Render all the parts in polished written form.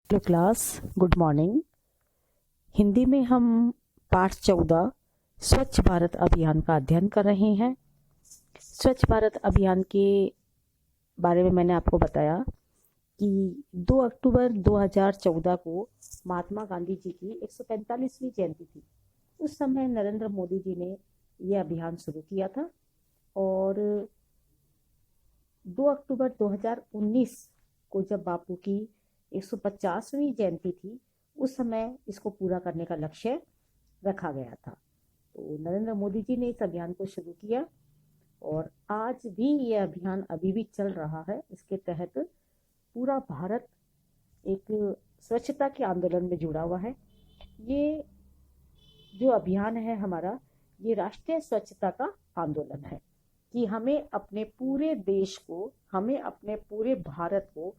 Hello class, good morning. Hindi में हम पाठ 14 स्वच्छ भारत अभियान का अध्ययन कर रहे हैं। स्वच्छ भारत अभियान के बारे में मैंने आपको बताया कि 2 अक्टूबर 2014 को महात्मा गांधी जी की 145वीं जयंती थी। उस समय नरेंद्र मोदी जी ने यह अभियान शुरू किया था और 2 अक्टूबर 2019 को जब बापू की 150वीं जयंती थी, उस समय इसको पूरा करने का लक्ष्य रखा गया था। तो नरेंद्र मोदी जी ने इस अभियान को शुरू किया और आज भी यह अभियान अभी भी चल रहा है। इसके तहत पूरा भारत एक स्वच्छता के आंदोलन में जुड़ा हुआ है। ये जो अभियान है हमारा, ये राष्ट्रीय स्वच्छता का आंदोलन है कि हमें अपने पूरे देश को, हमें अपने पूरे भारत को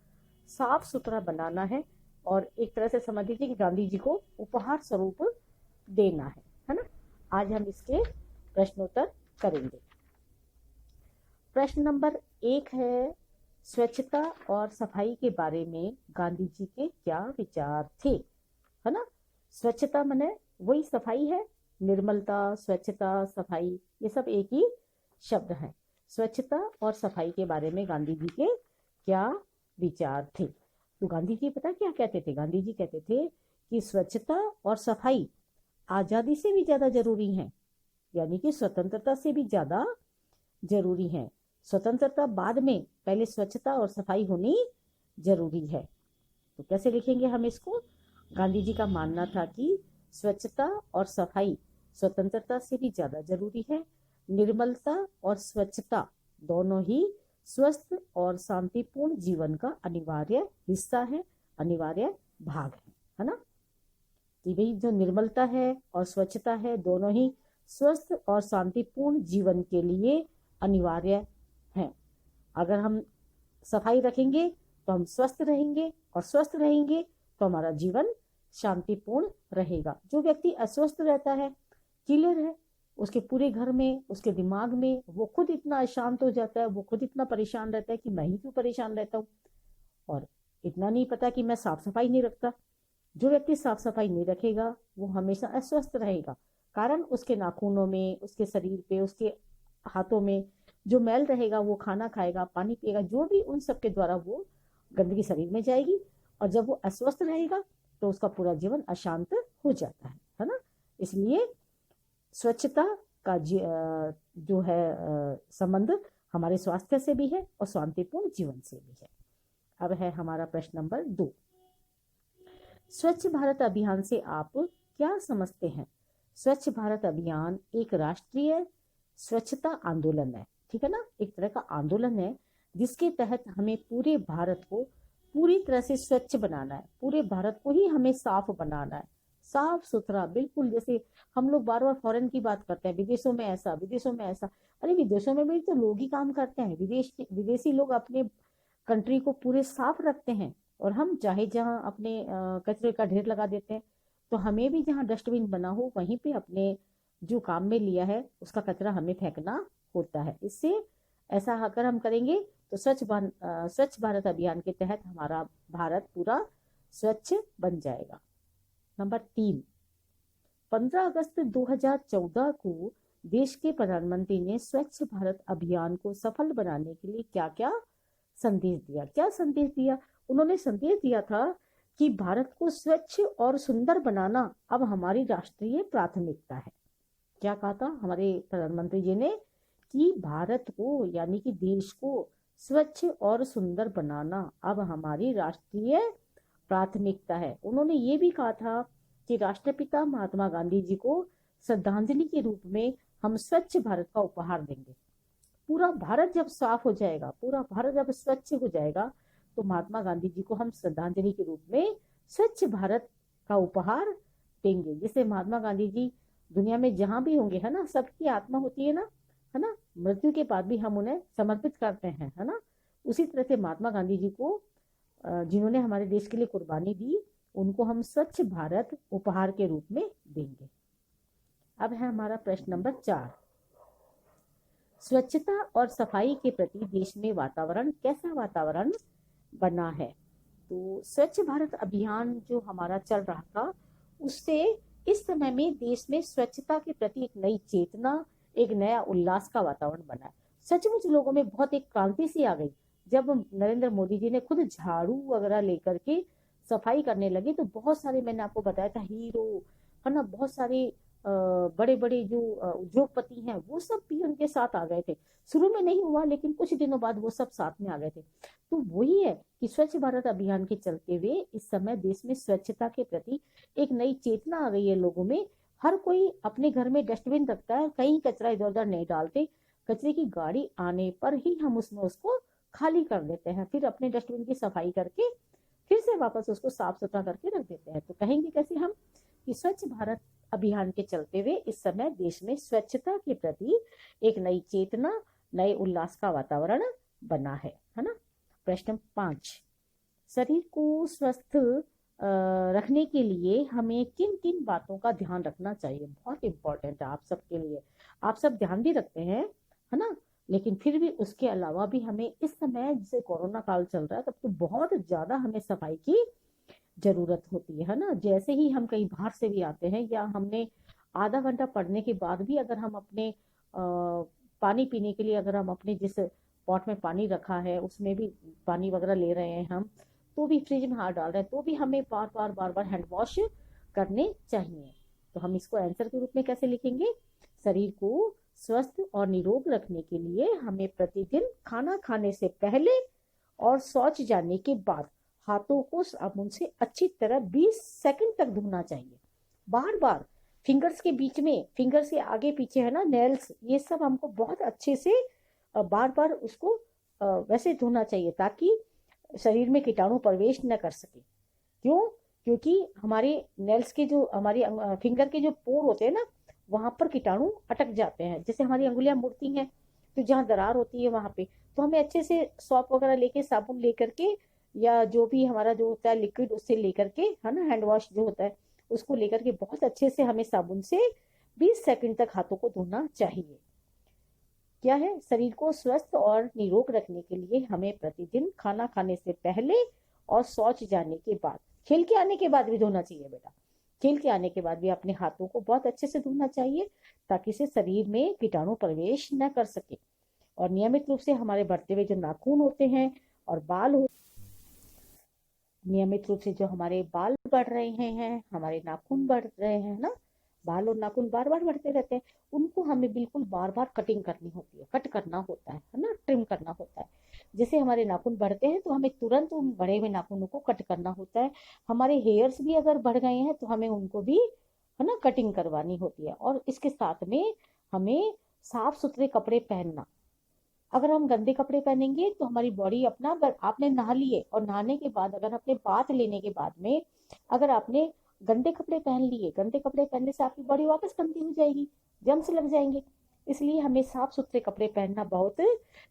साफ सुथरा बनाना है और एक तरह से समझ लीजिए कि गांधी जी को उपहार स्वरूप देना है ना। आज हम इसके प्रश्नोत्तर करेंगे। प्रश्न नंबर 1 है, स्वच्छता और सफाई के बारे में गांधी जी के क्या विचार थे, है ना। स्वच्छता माने वही सफाई है, निर्मलता, स्वच्छता, सफाई, ये सब एक ही शब्द है। स्वच्छता और सफाई के बारे में गांधी जी के क्या विचार थे। तो गांधी जी पता क्या कहते थे? गांधी जी कहते थे कि स्वच्छता और सफाई आजादी से भी ज्यादा जरूरी है, यानी कि स्वतंत्रता से भी ज्यादा जरूरी है। स्वतंत्रता बाद में, पहले स्वच्छता और सफाई होनी जरूरी है। तो कैसे लिखेंगे हम इसको? गांधी जी का मानना था कि स्वच्छता और सफाई स्वतंत्रता से भी ज्यादा जरूरी है। निर्मलता और स्वच्छता दोनों ही स्वस्थ और शांतिपूर्ण जीवन का अनिवार्य हिस्सा है, अनिवार्य भाग है ना। कि भाई जो निर्मलता है और स्वच्छता है, दोनों ही स्वस्थ और शांतिपूर्ण जीवन के लिए अनिवार्य है। अगर हम सफाई रखेंगे तो हम स्वस्थ रहेंगे और स्वस्थ रहेंगे तो हमारा जीवन शांतिपूर्ण रहेगा। जो व्यक्ति अस्वस्थ रहता है, किलर है, उसके पूरे घर में, उसके दिमाग में वो खुद इतना अशांत हो जाता है, वो खुद इतना परेशान रहता है कि मैं ही क्यों परेशान रहता हूँ, और इतना नहीं पता कि मैं साफ सफाई नहीं रखता। जो व्यक्ति साफ सफाई नहीं रखेगा वो हमेशा अस्वस्थ रहेगा। कारण उसके नाखूनों में, उसके शरीर पे, उसके हाथों में जो मैल रहेगा, वो खाना खाएगा, पानी पिएगा, जो भी, उन सब के द्वारा वो गंदगी शरीर में जाएगी और जब वो अस्वस्थ रहेगा तो उसका पूरा जीवन अशांत हो जाता है ना। इसलिए स्वच्छता का जो है संबंध हमारे स्वास्थ्य से भी है और शांतिपूर्ण जीवन से भी है। अब है हमारा प्रश्न नंबर 2, स्वच्छ भारत अभियान से आप क्या समझते हैं? स्वच्छ भारत अभियान एक राष्ट्रीय स्वच्छता आंदोलन है, ठीक है ना। एक तरह का आंदोलन है जिसके तहत हमें पूरे भारत को पूरी तरह से स्वच्छ बनाना है। पूरे भारत को ही हमें साफ बनाना है, साफ सुथरा, बिल्कुल। जैसे हम लोग बार बार फॉरेन की बात करते हैं, विदेशों में ऐसा, विदेशों में ऐसा। अरे विदेशों में भी तो लोग ही काम करते हैं। विदेशी लोग अपने कंट्री को पूरे साफ रखते हैं और हम चाहे जहाँ अपने कचरे का ढेर लगा देते हैं। तो हमें भी जहाँ डस्टबिन बना हो वहीं पे अपने जो काम में लिया है उसका कचरा हमें फेंकना होता है। इससे ऐसा अगर हम करेंगे तो स्वच्छ भारत अभियान के तहत हमारा भारत पूरा स्वच्छ बन जाएगा। नंबर 3, 15 अगस्त 2014 को देश के प्रधानमंत्री ने स्वच्छ भारत अभियान को सफल बनाने के लिए क्या क्या संदेश दिया? क्या संदेश दिया? उन्होंने संदेश दिया था कि भारत को स्वच्छ और सुंदर बनाना अब हमारी राष्ट्रीय प्राथमिकता है। क्या कहा था हमारे प्रधानमंत्री जी ने? कि भारत को, यानी कि देश को स्वच्छ और सुंदर बनाना अब हमारी राष्ट्रीय प्राथमिकता है। उन्होंने ये भी कहा था कि राष्ट्रपिता महात्मा गांधी जी को श्रद्धांजलि के रूप में हम स्वच्छ भारत का उपहार देंगे। पूरा भारत जब साफ हो जाएगा, पूरा भारत जब स्वच्छ हो जाएगा, तो महात्मा गांधी जी को हम श्रद्धांजलि के रूप में स्वच्छ भारत का उपहार देंगे। जैसे महात्मा गांधी जी दुनिया में जहां भी होंगे, है ना, सबकी आत्मा होती है ना, मृत्यु के बाद भी हम उन्हें समर्पित करते हैं, है ना। उसी तरह से महात्मा गांधी जी को, जिन्होंने हमारे देश के लिए कुर्बानी दी, उनको हम स्वच्छ भारत उपहार के रूप में देंगे। अब है हमारा प्रश्न नंबर 4, स्वच्छता और सफाई के प्रति देश में वातावरण, कैसा वातावरण बना है? तो स्वच्छ भारत अभियान जो हमारा चल रहा था, उससे इस समय में देश में स्वच्छता के प्रति एक नई चेतना, एक नया उल्लास का वातावरण बना है। सचमुच लोगों में बहुत एक क्रांति सी आ गई जब नरेंद्र मोदी जी ने खुद झाड़ू वगैरह लेकर के सफाई करने लगे। तो बहुत सारे, मैंने आपको बताया था, हीरो है ना, बहुत सारे बड़े बड़े जो उद्योगपति हैं वो सब भी उनके साथ आ गए थे। शुरू में नहीं हुआ, लेकिन कुछ दिनों बाद वो सब साथ में आ गए थे। तो वही है कि स्वच्छ भारत अभियान के चलते हुए इस समय देश में स्वच्छता के प्रति एक नई चेतना आ गई है लोगों में। हर कोई अपने घर में डस्टबिन रखता है, कहीं कचरा इधर उधर नहीं डालते। कचरे की गाड़ी आने पर ही हम उसमें उसको खाली कर देते हैं, फिर अपने डस्टबिन की सफाई करके फिर से वापस उसको साफ सुथरा करके रख देते हैं। तो कहेंगे कैसे हम कि स्वच्छ भारत अभियान के चलते हुए इस समय देश में स्वच्छता के प्रति एक नई चेतना, नए उल्लास का वातावरण बना है ना। प्रश्न 5, शरीर को स्वस्थ रखने के लिए हमें किन किन बातों का ध्यान रखना चाहिए? बहुत इंपॉर्टेंट है आप सबके लिए। आप सब ध्यान भी रखते हैं, है ना, लेकिन फिर भी उसके अलावा भी हमें इस समय, जैसे कोरोना काल चल रहा है, तब तो बहुत ज्यादा हमें सफाई की जरूरत होती है ना। जैसे ही हम कहीं बाहर से भी आते हैं, या हमने आधा घंटा पढ़ने के बाद भी अगर हम अपने पानी पीने के लिए, अगर हम अपने जिस पॉट में पानी रखा है उसमें भी पानी वगैरह ले रहे हैं हम, तो भी फ्रिज में हाथ डाल रहे हैं, तो भी हमें बार बार हैंड वॉश करने चाहिए। तो हम इसको आंसर के रूप में कैसे लिखेंगे? शरीर को स्वस्थ और निरोग रखने के लिए हमें प्रतिदिन खाना खाने से पहले और शौच जाने के बाद हाथों को साबुन से अच्छी तरह 20 सेकंड तक धोना चाहिए। बार बार फिंगर्स के बीच में, फिंगर्स के आगे पीछे, है ना, नेल्स, ये सब हमको बहुत अच्छे से बार बार उसको वैसे धोना चाहिए ताकि शरीर में कीटाणु प्रवेश न कर सके। क्यों? क्योंकि हमारे नेल्स के जो, हमारी फिंगर के जो पोर होते हैं ना, वहां पर कीटाणु अटक जाते हैं। जैसे हमारी अंगुलियां मुड़ती हैं तो जहाँ दरार होती है वहां पे, तो हमें अच्छे से सॉप वगैरह लेके, साबुन लेकर के, या जो भी हमारा जो होता है लिक्विड, उससे लेकर के, है ना, हैंड वॉश जो होता है, उसको लेकर के बहुत अच्छे से हमें साबुन से 20 सेकंड तक हाथों को धोना चाहिए। क्या है? शरीर को स्वस्थ और निरोग रखने के लिए हमें प्रतिदिन खाना खाने से पहले और शौच जाने के बाद, खेल के आने के बाद भी धोना चाहिए बेटा। खेल के आने के बाद भी अपने हाथों को बहुत अच्छे से धोना चाहिए ताकि से शरीर में कीटाणु प्रवेश न कर सके। और नियमित रूप से हमारे बढ़ते हुए जो नाखून होते हैं और बाल हो, नियमित रूप से जो हमारे बाल बढ़ रहे हैं, हमारे नाखून बढ़ रहे हैं ना, बाल और नाखून बार बार बढ़ते रहते हैं, उनको हमें बिल्कुल बार बार कटिंग करनी होती है, कट करना होता है ना, ट्रिम करना होता है। जैसे हमारे नाखून बढ़ते हैं तो हमें तुरंत उन बढ़े हुए नाखूनों को कट करना होता है। हमारे हेयर्स भी अगर बढ़ गए हैं तो हमें उनको भी, है ना, कटिंग करवानी होती है। और इसके साथ में हमें साफ सुथरे कपड़े पहनना। अगर हम गंदे कपड़े पहनेंगे तो हमारी बॉडी अपना, अगर आपने नहा लिए और नहाने के बाद, अगर अपने बाथ लेने के बाद में अगर आपने गंदे कपड़े पहन लिए, गंदे कपड़े पहनने से आपकी बॉडी वापस गंदी हो जाएगी, जर्म्स लग जाएंगे। इसलिए हमें साफ सुथरे कपड़े पहनना बहुत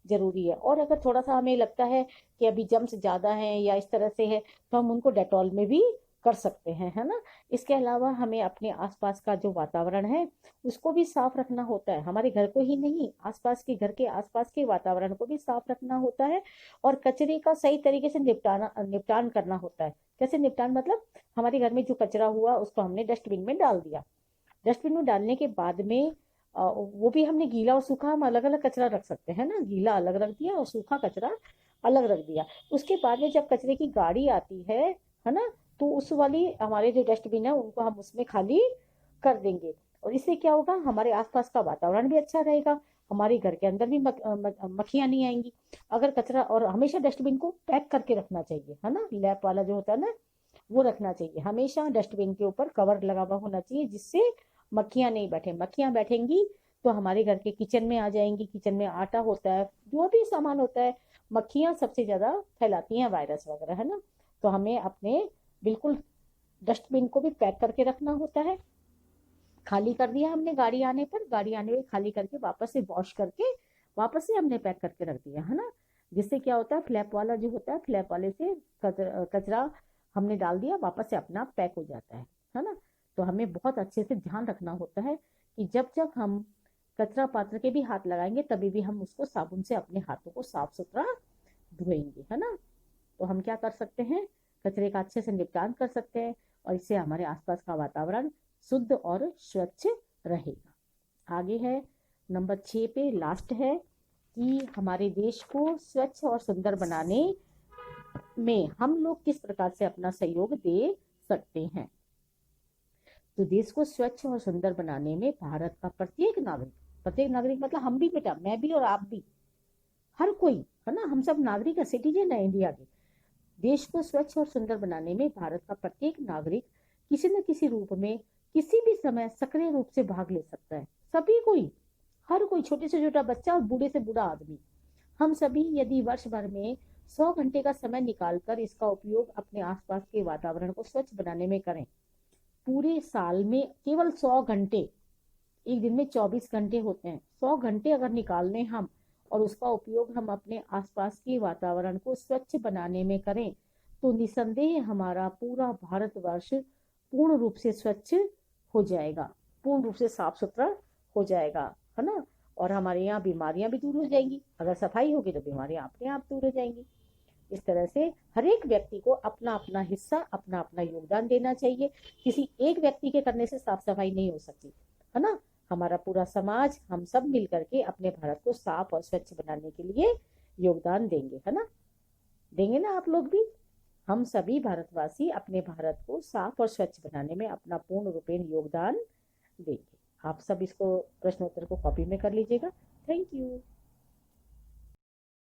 जरूरी है। और अगर थोड़ा सा हमें लगता है कि अभी जर्म्स ज्यादा हैं या इस तरह से है, तो हम उनको डेटॉल में भी कर सकते हैं, है ना। इसके अलावा हमें अपने आसपास का जो वातावरण है उसको भी साफ रखना होता है। हमारे घर को ही नहीं, आसपास के घर के आसपास के वातावरण को भी साफ रखना होता है। और कचरे का सही तरीके से निपटान करना होता है। कैसे निपटान? मतलब हमारे घर में जो कचरा हुआ उसको हमने डस्टबिन में डाल दिया। डस्टबिन में डालने के बाद में वो भी हमने गीला और सूखा, हम अलग अलग कचरा रख सकते हैं ना, गीला अलग रख दिया और सूखा कचरा अलग रख दिया। उसके बाद में जब कचरे की गाड़ी आती है ना, तो उस वाली हमारे जो डस्टबिन है उनको हम उसमें खाली कर देंगे। और इससे क्या होगा? हमारे आसपास का वातावरण भी अच्छा रहेगा, हमारे घर के अंदर भी मक्खियां नहीं आएंगी। अगर कचरा, और हमेशा डस्टबिन को पैक करके रखना चाहिए, है ना, लैप वाला जो होता है ना, वो रखना चाहिए। हमेशा डस्टबिन के ऊपर कवर लगा हुआ होना चाहिए जिससे मक्खियां नहीं बैठे। मक्खियां बैठेंगी तो हमारे घर के किचन में आ जाएंगी। किचन में आटा होता है, जो भी सामान होता है, मक्खियां सबसे ज्यादा फैलाती हैं वायरस वगैरह, है ना। तो हमें अपने बिल्कुल डस्टबिन को भी पैक करके रखना होता है। खाली कर दिया हमने गाड़ी आने पर, गाड़ी आने में खाली करके वापस से वॉश करके वापस से हमने पैक करके रख दिया, है ना। जिससे क्या होता है, फ्लैप वाला जो होता है, फ्लैप वाले से कचरा हमने डाल दिया, वापस से अपना पैक हो जाता है ना। तो हमें बहुत अच्छे से ध्यान रखना होता है कि जब जब हम कचरा पात्र के भी हाथ लगाएंगे तभी भी हम उसको साबुन से अपने हाथों को साफ सुथरा धोएंगे, है ना। तो हम क्या कर सकते हैं? कचरे का अच्छे से निपटान कर सकते हैं और इससे हमारे आसपास का वातावरण शुद्ध और स्वच्छ रहेगा। आगे है नंबर 6 पे लास्ट है कि हमारे देश को स्वच्छ और सुंदर बनाने में हम लोग किस प्रकार से अपना सहयोग दे सकते हैं। तो देश को स्वच्छ और सुंदर बनाने में भारत का प्रत्येक नागरिक मतलब हम भी बेटा, मैं भी और आप भी, हर कोई, है ना, हम सब नागरिक है, सिटीजन है इंडिया के। देश को स्वच्छ और सुंदर बनाने में भारत का प्रत्येक नागरिक किसी न किसी रूप में किसी भी समय सक्रिय रूप से भाग ले सकता है। सभी कोई, हर कोई, छोटे से छोटा बच्चा और बूढ़े से बूढ़ा आदमी, हम सभी यदि वर्ष भर में 100 घंटे का समय निकालकर इसका उपयोग अपने आसपास के वातावरण को स्वच्छ बनाने में करें, पूरे साल में केवल 100 घंटे, एक दिन में 24 घंटे होते हैं, 100 घंटे अगर निकाल लें हम और उसका उपयोग हम अपने आसपास के वातावरण को स्वच्छ बनाने में करें, तो निसंदेह हमारा पूरा भारतवर्ष पूर्ण रूप से स्वच्छ हो जाएगा, पूर्ण रूप से साफ सुथरा हो जाएगा, है ना। और हमारे यहाँ बीमारियां भी दूर हो जाएंगी, अगर सफाई होगी तो बीमारियां अपने आप दूर हो जाएंगी। इस तरह से हर एक व्यक्ति को अपना अपना हिस्सा, अपना अपना योगदान देना चाहिए। किसी एक व्यक्ति के करने से साफ सफाई नहीं हो सकती, है ना। हमारा पूरा समाज, हम सब मिल करके अपने भारत को साफ और स्वच्छ बनाने के लिए योगदान देंगे, है ना। देंगे ना आप लोग भी। हम सभी भारतवासी अपने भारत को साफ और स्वच्छ बनाने में अपना पूर्ण रूपेण योगदान देंगे। आप सब इसको प्रश्नोत्तर को कॉपी में कर लीजिएगा। Thank you.